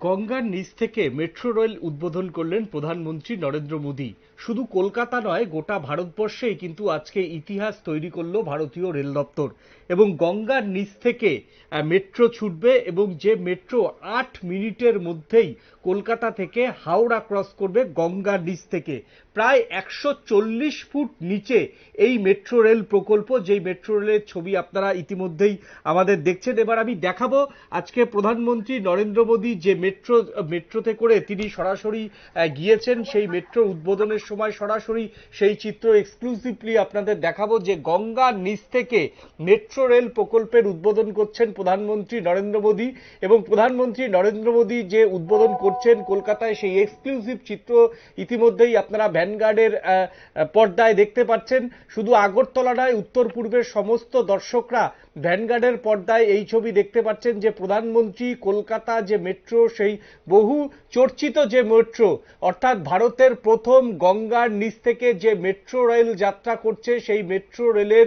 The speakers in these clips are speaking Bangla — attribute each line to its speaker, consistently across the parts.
Speaker 1: গঙ্গার নিচ থেকে মেট্রো রেল উদ্বোধন করলেন প্রধানমন্ত্রী নরেন্দ্র মোদী। শুধু কলকাতা নয়, গোটা ভারতবর্ষেই কিন্তু আজকে ইতিহাস তৈরি করলো ভারতীয় রেল দপ্তর। এবং গঙ্গার নিচ থেকে মেট্রো ছুটবে এবং যে মেট্রো 8 মিনিটের মধ্যেই কলকাতা থেকে হাওড়া ক্রস করবে গঙ্গার নিচ থেকে। প্রায় 140 ফুট নিচে এই মেট্রো রেল প্রকল্প, যেই মেট্রো রেলের ছবি আপনারা ইতিমধ্যেই আমাদের দেখছেন। এবার আমি দেখাবো আজকে প্রধানমন্ত্রী নরেন্দ্র মোদী যে মেট্রোতে করে তিনি সরাসরি গিয়েছেন, সেই মেট্রো উদ্বোধনের সময় সরাসরি সেই চিত্র এক্সক্লুসিভলি আপনাদের দেখাবো, যে গঙ্গার নিচ থেকে মেট্রো রেল প্রকল্পের উদ্বোধন করছেন প্রধানমন্ত্রী নরেন্দ্র মোদী। এবং প্রধানমন্ত্রী নরেন্দ্র মোদী যে উদ্বোধন করছেন কলকাতায়, সেই এক্সক্লুসিভ চিত্র ইতিমধ্যেই আপনারা ভ্যানগার্ডের পর্দায় দেখতে পাচ্ছেন। শুধু আগরতলা নয়, উত্তর পূর্বের সমস্ত দর্শকরা ভ্যানগার্ডের পর্দায় এই ছবি দেখতে পাচ্ছেন, যে প্রধানমন্ত্রী কলকাতা যে মেট্রো, সেই বহু চর্চিত যে মেট্রো, অর্থাৎ ভারতের প্রথম গঙ্গার নিচ থেকে যে মেট্রো রেল যাত্রা করছে, সেই মেট্রো রেলের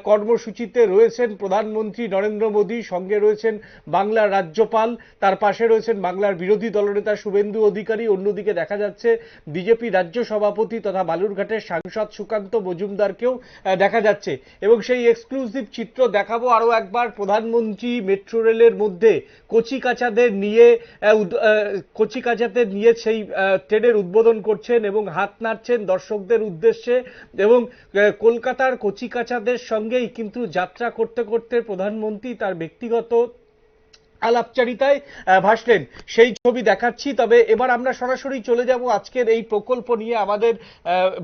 Speaker 1: কর্মসূচিতে রয়েছেন প্রধানমন্ত্রী নরেন্দ্র মোদী। সঙ্গে রয়েছেন বাংলার রাজ্যপাল, তার পাশে রয়েছেন বাংলার বিরোধী দলনেতা শুভেন্দু অধিকারী। অন্যদিকে দেখা যাচ্ছে বিজেপি রাজ্য সভাপতি তথা বালুরঘাটের সাংসদ সুকান্ত মজুমদারকেও দেখা যাচ্ছে। এবং সেই এক্সক্লুসিভ চিত্র দেখাবো আরো একবার। প্রধানমন্ত্রী মেট্রো রেলের মধ্যে কচিকাঁচাদের নিয়ে সেই ট্রেনের উদ্বোধন করছেন এবং হাত নাড়ছেন দর্শকদের উদ্দেশ্যে। এবং কলকাতার কচিকাঁচাদের সঙ্গেই কিন্তু যাত্রা করতে করতে প্রধানমন্ত্রী তার ব্যক্তিগত আলাপচারিতায় ভাসলেন, সেই ছবি দেখাচ্ছি। তবে এবার আমরা সরাসরি চলে যাব আজকের এই প্রকল্প নিয়ে আমাদের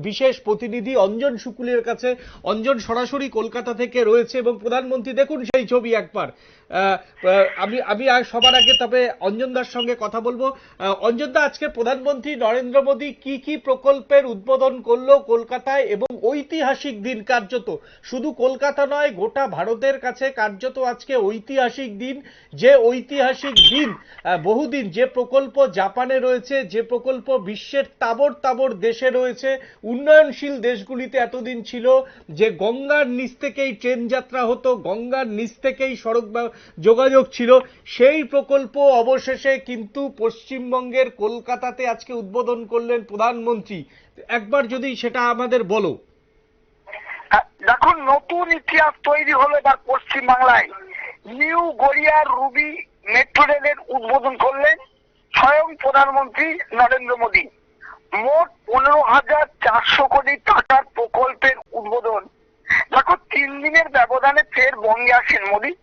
Speaker 1: বিশেষ প্রতিনিধি অঞ্জন শুকুলের কাছে। অঞ্জন সরাসরি কলকাতা থেকে রয়েছে এবং প্রধানমন্ত্রী, দেখুন সেই ছবি একবার। আমি সবার আগে তবে অঞ্জনদার সঙ্গে কথা বলবো। অঞ্জনদা, আজকে প্রধানমন্ত্রী নরেন্দ্র মোদী কি কি প্রকল্পের উদ্বোধন করলো কলকাতায়, এবং ঐতিহাসিক দিন কার্যত, শুধু কলকাতা নয় গোটা ভারতের কাছে কার্যত আজকে ঐতিহাসিক দিন। যে ঐতিহাসিক দিন, বহুদিন যে প্রকল্প জাপানে রয়েছে, যে প্রকল্প বিশ্বের তাবর তাবর দেশে রয়েছে, উন্নয়নশীল দেশগুলিতে এতদিন ছিল যে গঙ্গার নিচ থেকেই ট্রেন যাত্রা হতো, গঙ্গার নিচ থেকেই সড়ক যোগাযোগ ছিল, সেই প্রকল্প অবশেষে কিন্তু পশ্চিমবঙ্গের কলকাতাতে আজকে উদ্বোধন করলেন প্রধানমন্ত্রী। একবার যদি সেটা আমাদের বলো।
Speaker 2: দেখুন, নতুন ইতিহাস তৈরি হলো এবার পশ্চিমবাংলায়। নিউ গড়িয়ার রুবি মেট্রো রেলের উদ্বোধন করলেন স্বয়ং প্রধানমন্ত্রী নরেন্দ্র মোদী। মোট 15,400 কোটি টাকার প্রকল্পের উদ্বোধন। দেখো, 3 দিনের ব্যবধানে ফের বঙ্গে আসেন মোদী।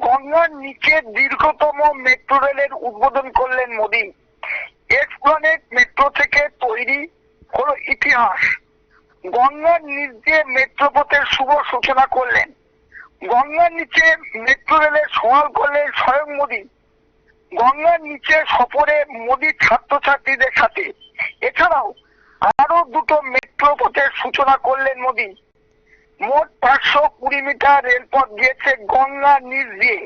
Speaker 2: গঙ্গার নিচে দীর্ঘতম মেট্রো রেলের উদ্বোধন করলেন মোদী। এক্সপ্লেনেড মেট্রো থেকে তৈরি হলো ইতিহাস। গঙ্গার নিচ দিয়ে মেট্রো পথের শুভ সূচনা করলেন। গঙ্গার নিচে মেট্রো রেলের সওয়াল করলেন স্বয়ং মোদী। গঙ্গার নিচে সফরে মোদী ছাত্রছাত্রীদের সাথে। এছাড়াও আরো 2টো মেট্রো পথের সূচনা করলেন মোদী। মোট 520 মিটার রেলপথ গিয়েছে গঙ্গার নিচ দিয়ে।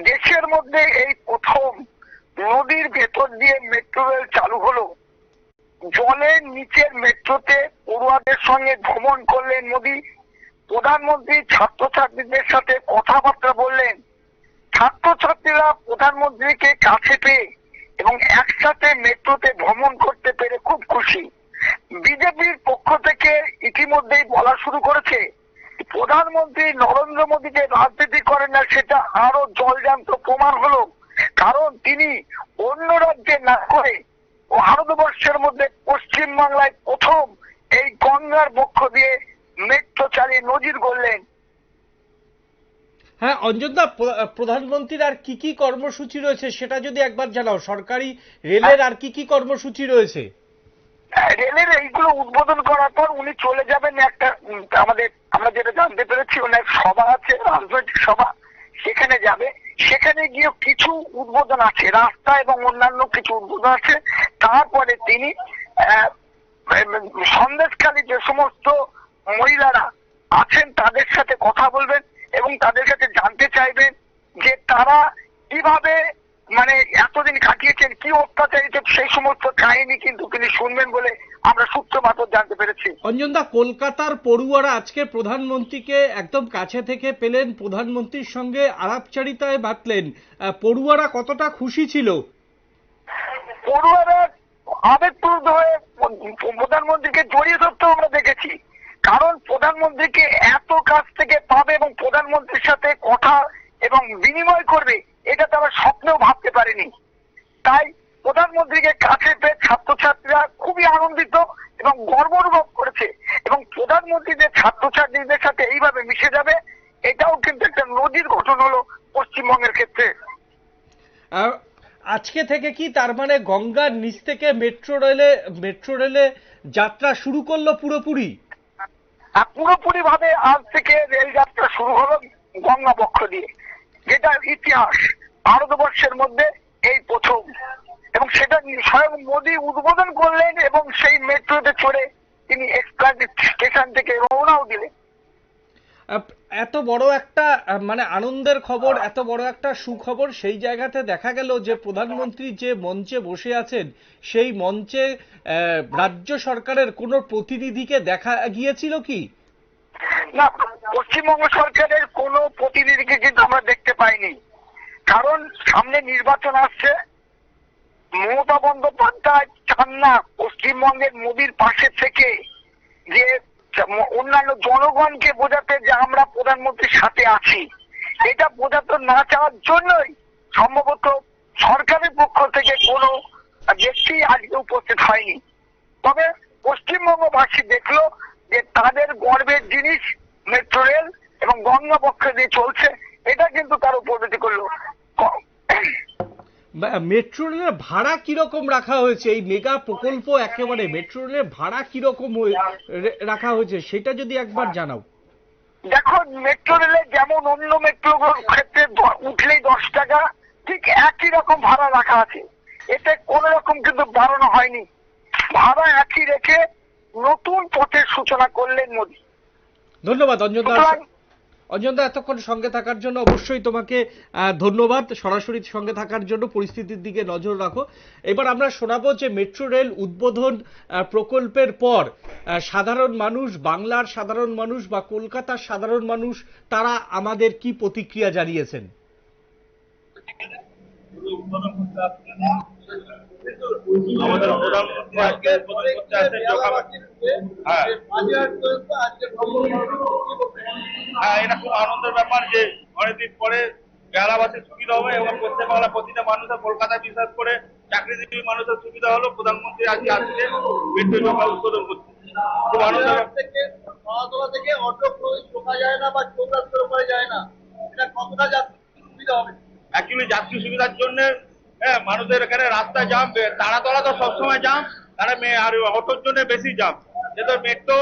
Speaker 2: দেশের মধ্যে এই প্রথম নদীর ভেতর দিয়ে মেট্রো রেল চালু হলো। জলের নিচের মেট্রোতে পড়ুয়াদের সঙ্গে ভ্রমণ করলেন মোদী। প্রধানমন্ত্রী ছাত্রছাত্রীদের সাথে কথাবার্তা বললেন। ছাত্রছাত্রীরা প্রধানমন্ত্রীকে কাছে পেয়ে এবং একসাথে মেট্রোতে ভ্রমণ করতে পেরে খুব খুশি। বিজেপির পক্ষ থেকে ইতিমধ্যেই বলা শুরু করেছে, প্রধানমন্ত্রী নরেন্দ্র মোদী যে রাজনীতি করেন না সেটা আরো জলজান্ত প্রমাণ হলো। কারণ তিনি অন্য রাজ্যে না করে ভারতবর্ষের মধ্যে পশ্চিমবাংলায় প্রথম এই গঙ্গার বক্ষ দিয়ে মেট্রো চালিয়ে নজির গড়লেন।
Speaker 1: হ্যাঁ অঞ্জনদা, প্রধানমন্ত্রীর আর কি কি কর্মসূচি রয়েছে সেটা যদি একবার জানাও। সরকারি রেলের আর কি কি কর্মসূচি রয়েছে?
Speaker 2: রেলের এইগুলো উদ্বোধন করার পর উনি চলে যাবেন একটা, আমরা যেটা জানতে পেরেছি ওনার সভা আছে, রাজনৈতিক সভা, সেখানে যাবে। সেখানে গিয়ে কিছু উদ্বোধন আছে, রাস্তা এবং অন্যান্য কিছু উদ্বোধন আছে। তারপরে তিনি সন্দেশখালী যে সমস্ত মহিলারা আছেন তাদের সাথে কথা বলবেন এবং তাদের কাছে জানতে চাইবেন যে তারা কিভাবে এতদিন কাটিয়েছেন, কি অত্যাচারিত, সেই সমস্ত কাহিনী কিন্তু তিনি শুনবেন বলে আমরা সূত্র মাত্র জানতে পেরেছি।
Speaker 1: অঞ্জনদা, কলকাতার পড়ুয়ারা আজকে প্রধানমন্ত্রীকে একদম কাছে থেকে পেলেন, প্রধানমন্ত্রীর সঙ্গে আলাপচারিতায় বাতলেন। পড়ুয়ারা কতটা খুশি ছিল?
Speaker 2: পড়ুয়ারা আবেগপ্রুদ্ধ হয়ে প্রধানমন্ত্রীকে জড়িয়ে ধরতেও আমরা দেখেছি। কারণ প্রধানমন্ত্রীকে এত কাছ থেকে পাবে এবং প্রধানমন্ত্রীর সাথে কথা এবং বিনিময় করবে, এটা তারা স্বপ্নেও ভাবতে পারেনি। তাই প্রধানমন্ত্রীকে কাছে পেয়ে ছাত্রছাত্রীরা খুবই আনন্দিত এবং গর্ব অনুভব করেছে, এবং প্রধানমন্ত্রী যে ছাত্রছাত্রীদের সাথে এইভাবে মিশে যাবে, এটাও কিন্তু একটা নজির গঠন হলো পশ্চিমবঙ্গের ক্ষেত্রে।
Speaker 1: আজকে থেকে কি তার মানে গঙ্গার নিচ থেকে মেট্রো রেলে যাত্রা শুরু করলো পুরোপুরি?
Speaker 2: পুরোপুরি ভাবে আজ থেকে রেল যাত্রা শুরু হলো গঙ্গা বক্ষ দিয়ে, যেটা ইতিহাস ভারতবর্ষের মধ্যে এই প্রথম। এবং সেটা স্বয়ং মোদী উদ্বোধন করলেন এবং সেই মেট্রোতে চড়ে তিনি এক্সপ্রেস স্টেশন থেকে রওনাও দিলেন।
Speaker 1: এত বড় একটা মানে আনন্দের খবর, এত বড় একটা সুখবর, সেই জায়গাতে দেখা গেল যে প্রধানমন্ত্রী যে মঞ্চে বসে আছেন সেই মঞ্চে রাজ্য সরকারের কোনো প্রতিনিধিকে দেখা গিয়েছিল কি?
Speaker 2: না, পশ্চিমবঙ্গ সরকারের কোনো প্রতিনিধিকে কিন্তু আমরা দেখতে পাইনি। কারণ সামনে নির্বাচন আসছে, মমতা বন্দ্যোপাধ্যায় চান না পশ্চিমবঙ্গের মোদির পাশে থেকে যে অন্যান্য জনগণকে বোঝাতে যে আমরা প্রধানমন্ত্রীর সাথে আছি, এটা বোঝাতে না চাওয়ার জন্যই সম্ভবত সরকারের পক্ষ থেকে কোনো ব্যক্তি আজকে উপস্থিত হয়নি। তবে পশ্চিমবঙ্গবাসী দেখলো যে তাদের গর্বের জিনিস মেট্রো রেল এবং গঙ্গা বক্ষে দিয়ে চলছে, এটা কিন্তু তার উপলব্ধি করলো।
Speaker 1: মেট্রো রেলের ভাড়া কিরকম রাখা হয়েছে? এই মেগা প্রকল্প একেবারে মেট্রো রেলের ভাড়া কিরকম রাখা হয়েছে সেটা যদি একবার জানাও।
Speaker 2: দেখো, মেট্রো রেলে যেমন অন্য মেট্রো ক্ষেত্রে উঠলেই 10 টাকা, ঠিক একই রকম ভাড়া রাখা আছে। এতে কোন রকম কিন্তু বাড়ানো হয়নি, ভাড়া একই রেখে নতুন পথের সূচনা করলেন মোদী।
Speaker 1: ধন্যবাদ অঞ্জনদা এতক্ষণ সঙ্গে থাকার জন্য। অবশ্যই তোমাকে ধন্যবাদ সরাসরি সঙ্গে থাকার জন্য। পরিস্থিতির দিকে নজর রাখো। এবার আমরা শোনাবো যে মেট্রো রেল উদ্বোধন প্রকল্পের পর সাধারণ মানুষ, বাংলার সাধারণ মানুষ বা কলকাতার সাধারণ মানুষ, তারা আমাদের কি প্রতিক্রিয়া জানিয়েছেন।
Speaker 3: আমাদের প্রধানমন্ত্রী আজকে উদ্বোধন করতে আসেন এটা খুব আনন্দের ব্যাপার যে অনেকদিন পরে বেহালাবাসীর সুবিধা হবে এবং পশ্চিমবাংলা প্রতিটা মানুষের, কলকাতা বিশেষ করে চাকরিজীবী মানুষের সুবিধা হলো। প্রধানমন্ত্রী আজকে আসছে মেট্রো যোগা উদ্বোধন করতে, খুব আনন্দের থেকে অটো ঢোকা যায় না বা চৌরাস্তার উপরে যায় না, এটা কতটা যাত্রী সুবিধা হবে? অ্যাকচুয়ালি যাত্রী সুবিধার জন্য মানুষের এখানে রাস্তা জাম, তাড়াতলা তো সবসময় জাম, তারা আর অটোর জন্য বেশি জাম। যেহেতু মেট্রো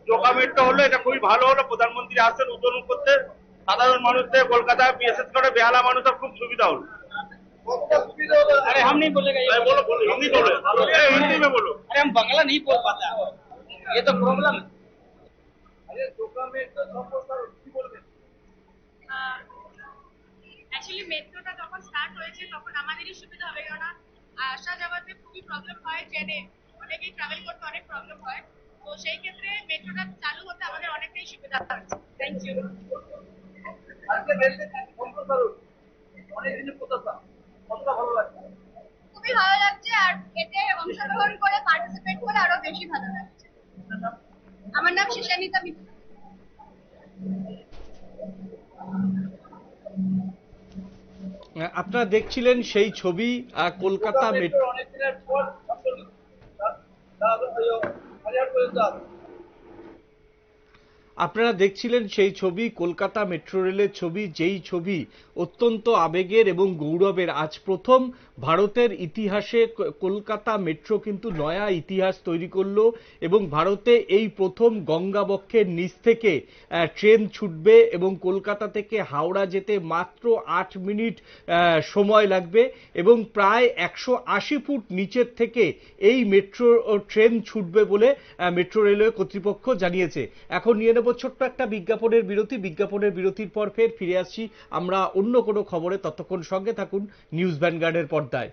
Speaker 3: যোগা মেট্রো হলো, এটা খুবই ভালো হলো। প্রধানমন্ত্রী আসছেন উদ্বোধন করতে, সাধারণ মানুষদের, কলকাতায় বিশেষ করে বেহালা মানুষের খুব সুবিধা হলো।
Speaker 4: अरे हम नहीं बोलेगा, ये
Speaker 3: बोलो हिंदी बोलो, हिंदी में बोलो।
Speaker 4: अरे हम बांग्ला नहीं बोल पाता, ये तो प्रॉब्लम है।
Speaker 5: অ্যাকচুয়ালি মেট্রোটা যখন স্টার্ট হয়েছে তখন আমাদেরই সুবিধা হবে, কারণ আসা যাওয়াতে খুবই প্রবলেম হয়, ট্রেনে অনেকেই ট্রাভেল করতে অনেক প্রবলেম হয়। তো সেই ক্ষেত্রে মেট্রোটা চালু হতে আমাদের অনেকটাই সুবিধা হচ্ছে। Thank you. খুবই ভালো লাগছে, আর এতে অংশগ্রহণ করে পার্টিসিপেট করে আরো বেশি ভালো লাগছে। আমার নাম শিশানিতা মিত্র।
Speaker 1: আপনারা দেখছিলেন সেই ছবি কলকাতা মেট্রো। আপনারা দেখছিলেন সেই ছবি কলকাতা মেট্রো রেলের ছবি, যেই ছবি অত্যন্ত আবেগের এবং গৌরবের। আজ প্রথম ভারতের ইতিহাসে কলকাতা মেট্রো কিন্তু নয়া ইতিহাস তৈরি করলো এবং ভারতে এই প্রথম গঙ্গাবক্ষের নিচ থেকে ট্রেন ছুটবে এবং কলকাতা থেকে হাওড়া যেতে মাত্র 8 মিনিট সময় লাগবে এবং প্রায় 180 ফুট নিচের থেকে এই মেট্রো ট্রেন ছুটবে বলে মেট্রো রেলওয়ে কর্তৃপক্ষ জানিয়েছে। এখন নিয়ে নেব ছোট্ট একটা বিজ্ঞাপনের বিরতি। বিজ্ঞাপনের বিরতির পর ফিরে আসছি আমরা অন্য কোনো খবরে। ততক্ষণ সঙ্গে থাকুন নিউজ ভ্যানগার্ডের পর্দায়।